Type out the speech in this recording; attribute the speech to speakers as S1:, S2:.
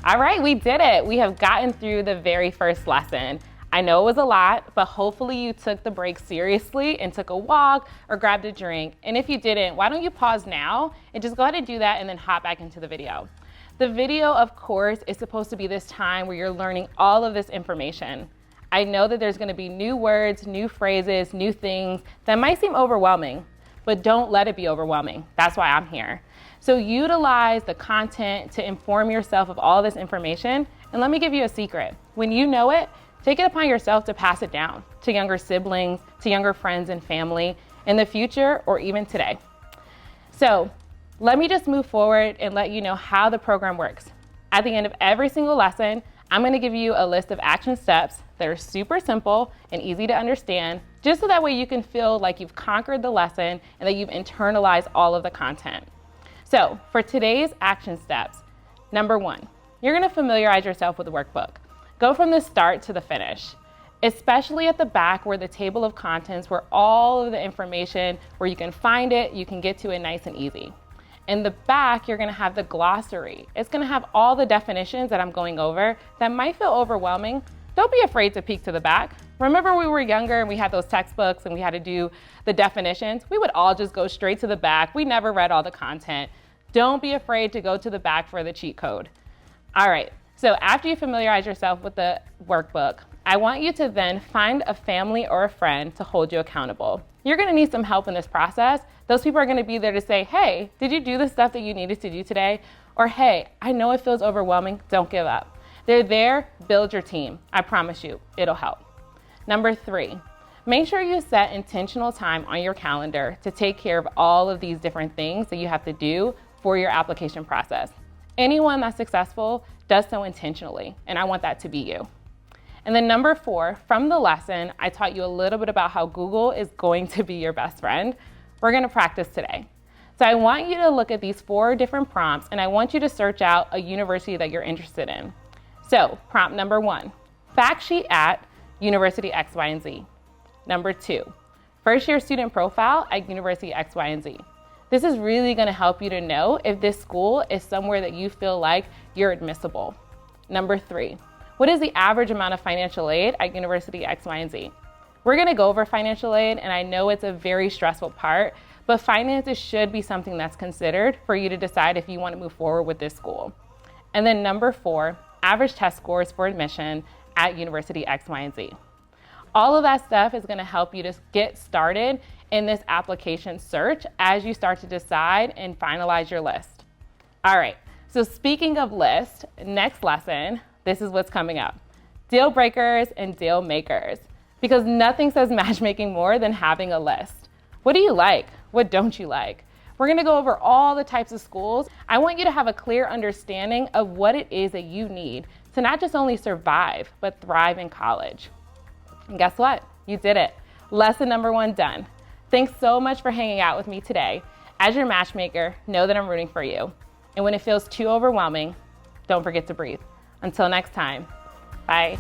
S1: All right, we did it. We have gotten through the very first lesson. I know it was a lot, but hopefully you took the break seriously and took a walk or grabbed a drink. And if you didn't, why don't you pause now and just go ahead and do that and then hop back into the video. The video, of course, is supposed to be this time where you're learning all of this information. I know that there's going to be new words, new phrases, new things that might seem overwhelming, but don't let it be overwhelming. That's why I'm here. So utilize the content to inform yourself of all this information. And let me give you a secret. When you know it, take it upon yourself to pass it down to younger siblings, to younger friends and family in the future or even today. So let me just move forward and let you know how the program works. At the end of every single lesson, I'm going to give you a list of action steps that are super simple and easy to understand, just so that way you can feel like you've conquered the lesson and that you've internalized all of the content. So for today's action steps, number 1, you're going to familiarize yourself with the workbook. Go from the start to the finish, especially at the back where the table of contents, where all of the information, where you can find it, you can get to it nice and easy. In the back, you're going to have the glossary. It's going to have all the definitions that I'm going over that might feel overwhelming. Don't be afraid to peek to the back. Remember when we were younger and we had those textbooks and we had to do the definitions? We would all just go straight to the back. We never read all the content. Don't be afraid to go to the back for the cheat code. All right, so after you familiarize yourself with the workbook, I want you to then find a family or a friend to hold you accountable. You're going to need some help in this process. Those people are going to be there to say, hey, did you do the stuff that you needed to do today? Or hey, I know it feels overwhelming. Don't give up. They're there, build your team. I promise you, it'll help. Number 3, make sure you set intentional time on your calendar to take care of all of these different things that you have to do for your application process. Anyone that's successful does so intentionally, and I want that to be you. And then number 4, from the lesson, I taught you a little bit about how Google is going to be your best friend. We're going to practice today. So I want you to look at these 4 different prompts, and I want you to search out a university that you're interested in. So prompt number 1, fact sheet at University X, Y, and Z. Number 2, first year student profile at University X, Y, and Z. This is really going to help you to know if this school is somewhere that you feel like you're admissible. Number 3, what is the average amount of financial aid at University X, Y, and Z? We're going to go over financial aid, and I know it's a very stressful part, but finances should be something that's considered for you to decide if you want to move forward with this school. And then number 4, average test scores for admission at University X, Y, and Z. All of that stuff is going to help you to get started in this application search as you start to decide and finalize your list. All right, so speaking of list, next lesson, this is what's coming up. Deal breakers and deal makers. Because nothing says matchmaking more than having a list. What do you like? What don't you like? We're going to go over all the types of schools. I want you to have a clear understanding of what it is that you need to not just only survive, but thrive in college. And guess what? You did it. Lesson number 1 done. Thanks so much for hanging out with me today. As your matchmaker, know that I'm rooting for you. And when it feels too overwhelming, don't forget to breathe. Until next time, bye.